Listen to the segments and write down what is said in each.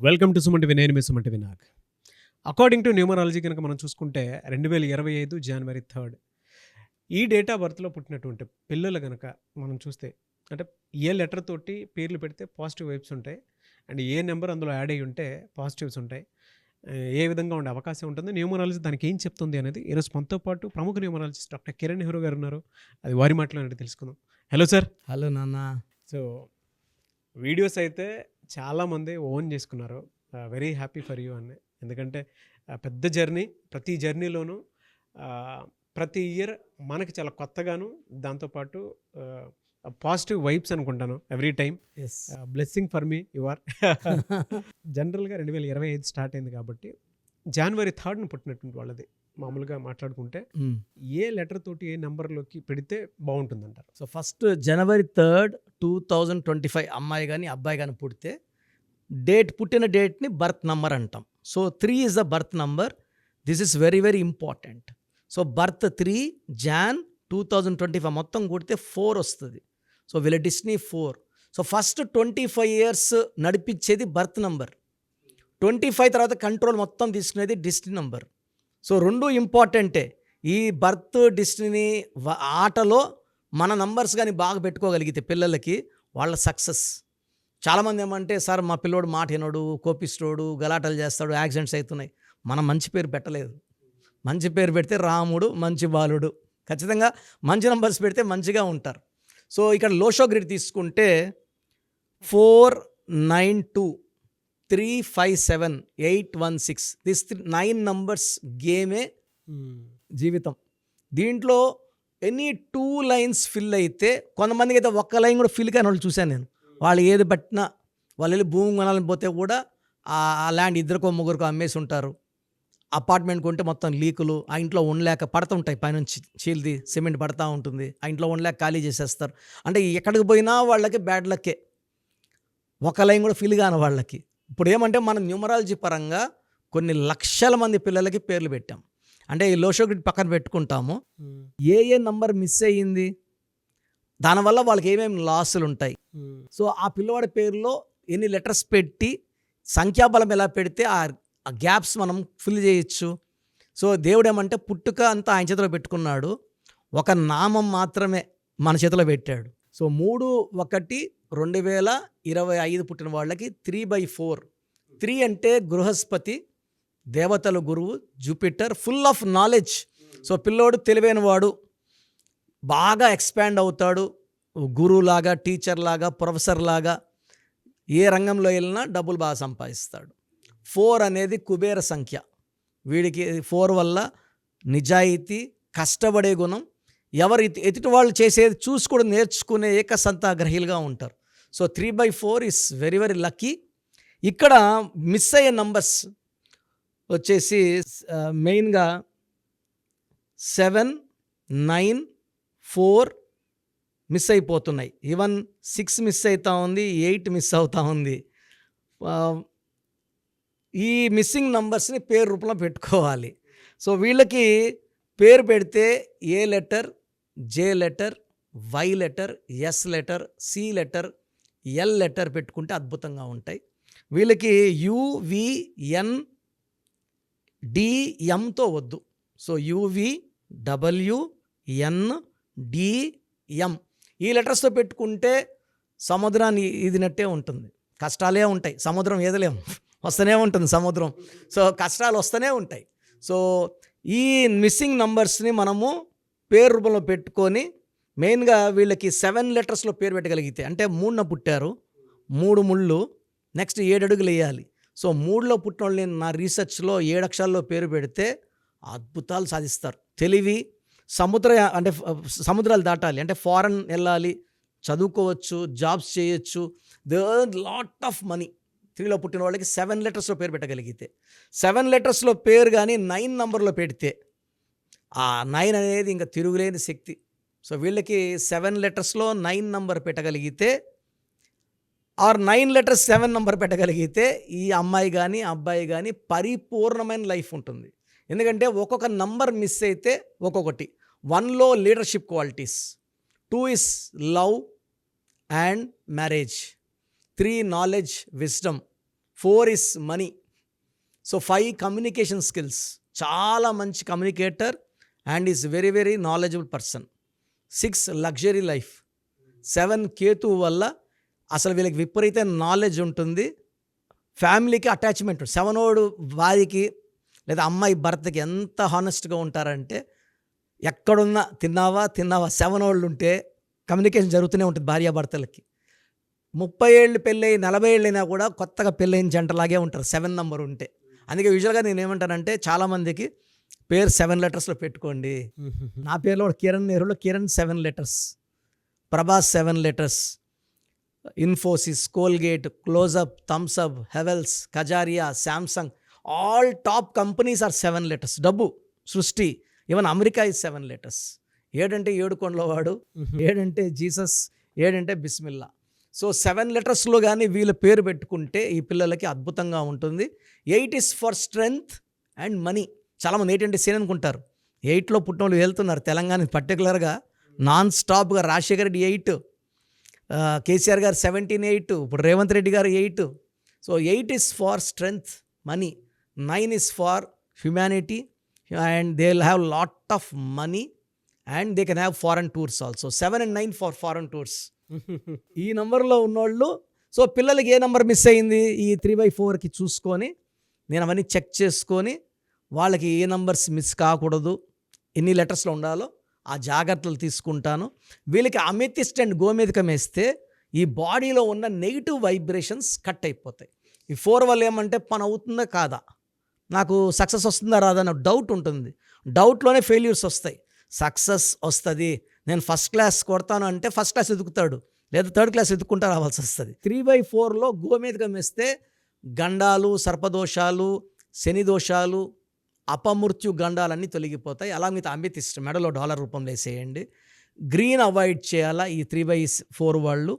Welcome to Suman TV. నేను మీ Suman TV Nag. According to numerology కనుక మనం చూసుకుంటే 2025 జనవరి 3 ఈ డేట్ ఆఫ్ బర్త్లో పుట్టినటువంటి పిల్లలు కనుక మనం చూస్తే అంటే ఏ లెటర్ తోటి పేర్లు పెడితే పాజిటివ్ వైబ్స్ ఉంటాయి అండ్ ఏ నెంబర్ అందులో యాడ్ అయ్యి ఉంటే పాజిటివ్స్ ఉంటాయి, ఏ విధంగా ఉండే అవకాశం ఉంటుంది, న్యూమరాలజీ దానికి ఏం చెప్తుంది అనేది ఈరోజు మనతో పాటు ప్రముఖ న్యూమరాలజిస్ట్ డాక్టర్ కిరణ్ నెహ్రూ గారు ఉన్నారు. అది వారి మాటలో తెలుసుకుందాం. Hello sir. హలో నాన్న. సో వీడియోస్ అయితే చాలామంది ఓన్ చేసుకున్నారు. వెరీ హ్యాపీ ఫర్ యూ అని. ఎందుకంటే పెద్ద జర్నీ, ప్రతి జర్నీలోనూ ప్రతి ఇయర్ మనకి చాలా కొత్తగాను, దాంతోపాటు పాజిటివ్ వైబ్స్ అనుకుంటాను every time. Blessing for me you are. జనరల్గా 2025 స్టార్ట్ అయింది కాబట్టి జనవరి 3 పుట్టినటువంటి వాళ్ళది మామూలుగా మాట్లాడుకుంటే ఏ లెటర్ తోటి ఏ నెంబర్లోకి పెడితే బాగుంటుంది అంటారు? సో ఫస్ట్ జనవరి 3, 2025 అమ్మాయి కానీ అబ్బాయి కానీ పుడితే పుట్టిన డేట్ని బర్త్ నంబర్ అంటాం. So 3 is the birth number. This is very very important. So birth 3 Jan 2025 మొత్తం కూడితే 4 వస్తుంది. సో వీళ్ళ డెస్టినీ 4. సో ఫస్ట్ 25 years నడిపించేది బర్త్ నంబర్. 25 తర్వాత కంట్రోల్ మొత్తం తీసుకునేది డెస్టినీ నంబర్. సో రెండు ఇంపార్టెంటే. ఈ బర్త్ డెస్టినీ ఆటలో మన నంబర్స్ కానీ బాగా పెట్టుకోగలిగితే పిల్లలకి వాళ్ళ సక్సెస్. చాలామంది ఏమంటే, సార్ మా పిల్లోడు మాట వినడు, కోపిస్తోడు, గలాటలు చేస్తాడు, యాక్సిడెంట్స్ అవుతున్నాయి. మనం మంచి పేరు పెట్టలేదు. మంచి పేరు పెడితే రాముడు మంచి బాలుడు. ఖచ్చితంగా మంచి నంబర్స్ పెడితే మంచిగా ఉంటారు. సో ఇక్కడ లోషో గ్రిడ్ తీసుకుంటే 492 357 816 దిస్ 9 numbers గేమే జీవితం. దీంట్లో ఎనీ 2 lines ఫిల్ అయితే, కొంతమందికి అయితే ఒక్క లైన్ కూడా ఫిల్ కాని వాళ్ళు చూశాను నేను. వాళ్ళు ఏది పట్టినా వాళ్ళు వెళ్ళి భూమి కొనాలని పోతే కూడా ఆ ల్యాండ్ ఇద్దరికో ముగ్గురికో అమ్మేసి ఉంటారు. అపార్ట్మెంట్ కొంటే మొత్తం లీకులు, ఆ ఇంట్లో ఉండలేక పడుతుంటాయి, పైనుంచి చీల్ది సిమెంట్ పడతా ఉంటుంది, ఆ ఇంట్లో ఉండలేక ఖాళీ చేసేస్తారు. అంటే ఎక్కడికి పోయినా వాళ్ళకి బ్యాడ్ లక్కే, ఒక లైన్ కూడా ఫిల్ కాని వాళ్ళకి. ఇప్పుడు ఏమంటే మనం న్యూమరాలజీ పరంగా కొన్ని లక్షల మంది పిల్లలకి పేర్లు పెట్టాం. అంటే ఈ లోషో గ్రిడ్ పక్కన పెట్టుకుంటాము. ఏ నంబర్ మిస్ అయ్యింది, దానివల్ల వాళ్ళకి ఏమేమి లాసులు ఉంటాయి. సో ఆ పిల్లవాడి పేరులో ఎన్ని లెటర్స్ పెట్టి సంఖ్యాబలం ఎలా పెడితే ఆ గ్యాప్స్ మనం ఫిల్ చేయొచ్చు. సో దేవుడు ఏమంటే పుట్టుక అంతా ఆయన చేతిలో పెట్టుకున్నాడు, ఒక నామం మాత్రమే మన చేతిలో పెట్టాడు. సో 3/1/2025 పుట్టిన వాళ్ళకి 3/4. 3 అంటే బృహస్పతి, దేవతల గురువు, Jupiter, full of knowledge. So పిల్లోడు తెలివైన వాడు, బాగా ఎక్స్పాండ్ అవుతాడు, గురువులాగా, టీచర్ లాగా, ప్రొఫెసర్ లాగా, ఏ రంగంలో వెళ్ళినా డబ్బులు బాగా సంపాదిస్తాడు. 4 అనేది కుబేర సంఖ్య. వీడికి 4 వల్ల నిజాయితీ, కష్టపడే గుణం, ఎవరు ఎదుటి వాళ్ళు చేసేది చూసి కూడా నేర్చుకునే ఏకసంతాగ్రహీలుగా ఉంటారు. So 3/4 is very very lucky. ఇక్కడ మిస్ అయ్యే నంబర్స్ వచ్చేసి మెయిన్గా 7, 9, 4 మిస్ అయిపోతున్నాయి. ఈవెన్ 6 మిస్ అవుతూ ఉంది, 8 మిస్ అవుతూ ఉంది. ఈ మిస్సింగ్ నంబర్స్ని పేరు రూపంలో పెట్టుకోవాలి. సో వీళ్ళకి పేరు పెడితే A letter, J letter, Y letter, S letter, C letter, L letter పెట్టుకుంటే అద్భుతంగా ఉంటాయి. వీళ్ళకి యువిఎన్ డిఎంతో వద్దు. సో UVWNDM ఈ లెటర్స్తో పెట్టుకుంటే సముద్రాన్ని ఈదినట్టే ఉంటుంది, కష్టాలే ఉంటాయి. సముద్రం ఈదలేము, వస్తూనే ఉంటుంది సముద్రం. సో కష్టాలు వస్తూనే ఉంటాయి. సో ఈ మిస్సింగ్ నంబర్స్ని మనము పేరు రూపంలో పెట్టుకొని మెయిన్గా వీళ్ళకి 7 letersలో పేరు పెట్టగలిగితే, అంటే 3న పుట్టారు, 3 ముళ్ళు, నెక్స్ట్ 7 అడుగులు వేయాలి. సో 3లో పుట్టిన వాళ్ళని నా రీసెర్చ్లో 7 అక్షరాల్లో పేరు పెడితే అద్భుతాలు సాధిస్తారు. తెలివి, సముద్రాలు దాటాలి, అంటే ఫారెన్ వెళ్ళాలి, చదువుకోవచ్చు, జాబ్స్ చేయొచ్చు, they earn lot of money. 3లో పుట్టిన వాళ్ళకి 7 letersలో పేరు పెట్టగలిగితే, 7 letersలో పేరు కానీ 9 numberలో పెడితే ఆ 9 అనేది ఇంకా తిరుగులేని శక్తి. సో వీళ్ళకి 7 letersలో 9 number పెట్టగలిగితే, ఆర్ 9 letters 7 number పెట్టగలిగితే ఈ అమ్మాయి కానీ అబ్బాయి కానీ పరిపూర్ణమైన లైఫ్ ఉంటుంది. ఎందుకంటే ఒక్కొక్క నంబర్ మిస్ అయితే ఒక్కొక్కటి. 1లో leadership qualities, 2 is love and marriage, 3 knowledge, wisdom, 4 is money. So 5 communication skills, చాలా మంచి communicator and is very very knowledgeable person. 6 luxury life. 7 Ketu వల్ల అసలు వీళ్ళకి విపరీత నాలెడ్జ్ ఉంటుంది, ఫ్యామిలీకి అటాచ్మెంట్. 7 వారికి లేదా అమ్మాయి భర్తకి ఎంత హానెస్ట్గా ఉంటారంటే ఎక్కడున్నా తిన్నావా 7 ఉంటే కమ్యూనికేషన్ జరుగుతూనే ఉంటుంది భార్యాభర్తలకి. 30 ఏళ్ళు పెళ్ళయి 40 ఏళ్ళైనా కూడా కొత్తగా పెళ్ళైన జంటలాగే ఉంటారు 7 నెంబర్ ఉంటే. అందుకే యూజువల్గా నేను ఏమంటానంటే చాలామందికి పేరు 7 లెటర్స్లో పెట్టుకోండి. నా పేరులో కిరణ్ నెహ్రూలో Kiran 7 letters, Prabhas 7 letters, Infosys, Colgate, Closeup, Thums Up, Havells, Kajaria, Samsung, all top companies are 7 letters. డబ్బు, సృష్టి, ఈవెన్ అమెరికా ఇస్ 7 లెటర్స్. 7 అంటే 7 కొండలవాడు, 7 అంటే జీసస్, 7 అంటే బిస్మిల్లా. సో 7 లెటర్స్లో కానీ వీళ్ళ పేరు పెట్టుకుంటే ఈ పిల్లలకి అద్భుతంగా ఉంటుంది. 8 is for strength and money. చాలామంది 8 అంటే సేన్ అనుకుంటారు. 8లో పుట్టిన వాళ్ళు వెళ్తున్నారు తెలంగాణ పర్టికులర్గా నాన్ స్టాప్గా. రాజశేఖర రెడ్డి 8, కేసీఆర్ గారు 17, 8, ఇప్పుడు రేవంత్ రెడ్డి గారు 8. So 8 is for strength, money. 9 is for humanity and they will have lot of money and they can have foreign tours also. 7 and 9 for foreign tours. ఈ నంబర్లో ఉన్నోళ్ళు. సో పిల్లలకి ఏ నెంబర్ మిస్ అయింది ఈ 3/4కి చూసుకొని నేను అవన్నీ చెక్ చేసుకొని వాళ్ళకి ఏ నంబర్స్ మిస్ కాకూడదు, ఎన్ని లెటర్స్లో ఉండాలో ఆ జాగ్రత్తలు తీసుకుంటాను. వీళ్ళకి అమెథిస్ట్ అండ్ గోమేధికం వేస్తే ఈ బాడీలో ఉన్న నెగిటివ్ వైబ్రేషన్స్ కట్ అయిపోతాయి. ఈ 4 వల్ల ఏమంటే పని అవుతుందా కాదా, నాకు సక్సెస్ వస్తుందా రాదా అన్న డౌట్ ఉంటుంది. డౌట్లోనే ఫెయిల్యూర్స్ వస్తాయి. సక్సెస్ వస్తుంది, నేను ఫస్ట్ క్లాస్ కొడతాను అంటే ఫస్ట్ క్లాస్ ఎదుగుతాడు, లేదా 3rd క్లాస్ ఎదుక్కుంటా రావాల్సి వస్తుంది. 3/4లో గోమేధికం వేస్తే గండాలు, సర్పదోషాలు, శని దోషాలు, అపమృత్యు గండాలన్నీ తొలగిపోతాయి. అలా మీద అమెథిస్ట్ మెడలో డాలర్ రూపంలో వేసేయండి. గ్రీన్ అవాయిడ్ చేయాలా ఈ 3/4 వాళ్ళు.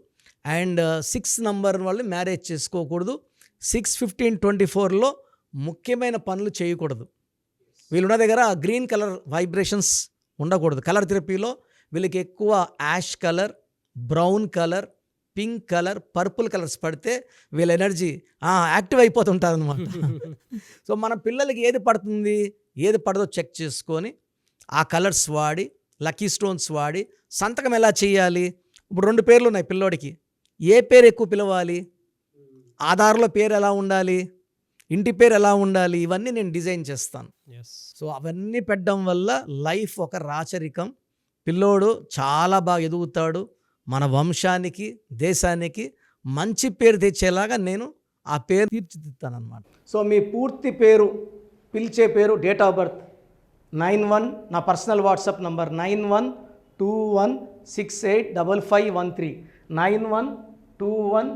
అండ్ 6 నంబర్ వాళ్ళు మ్యారేజ్ చేసుకోకూడదు. 6, 15, 24లో ముఖ్యమైన పనులు చేయకూడదు. వీళ్ళున్న దగ్గర గ్రీన్ కలర్ వైబ్రేషన్స్ ఉండకూడదు. కలర్ థెరపీలో వీళ్ళకి ఎక్కువ ash colour, brown colour, pink colour, purple colours పడితే వీళ్ళ ఎనర్జీ యాక్టివ్ అయిపోతుంటుంది అనమాట. సో మన పిల్లలకి ఏది పడుతుంది ఏది పడదో చెక్ చేసుకొని ఆ కలర్స్ వాడి, లక్కీ స్టోన్స్ వాడి సంతకం ఎలా చేయాలి. ఇప్పుడు 2 పేర్లు ఉన్నాయి పిల్లోడికి, ఏ పేరు ఎక్కువ పిలవాలి, ఆధార్లో పేరు ఎలా ఉండాలి, ఇంటి పేరు ఎలా ఉండాలి, ఇవన్నీ నేను డిజైన్ చేస్తాను. సో అవన్నీ పెట్టడం వల్ల లైఫ్ ఒక రాచరికం. పిల్లోడు చాలా బాగా ఎదుగుతాడు. మన వంశానికి, దేశానికి మంచి పేరు తెచ్చేలాగా నేను ఆ పేరు తీర్చిదిద్దాను అనమాట. సో మీ పూర్తి పేరు, పిలిచే పేరు, డేట్ ఆఫ్ బర్త్ 91, నా పర్సనల్ వాట్సాప్ నంబర్ 9121685513 9121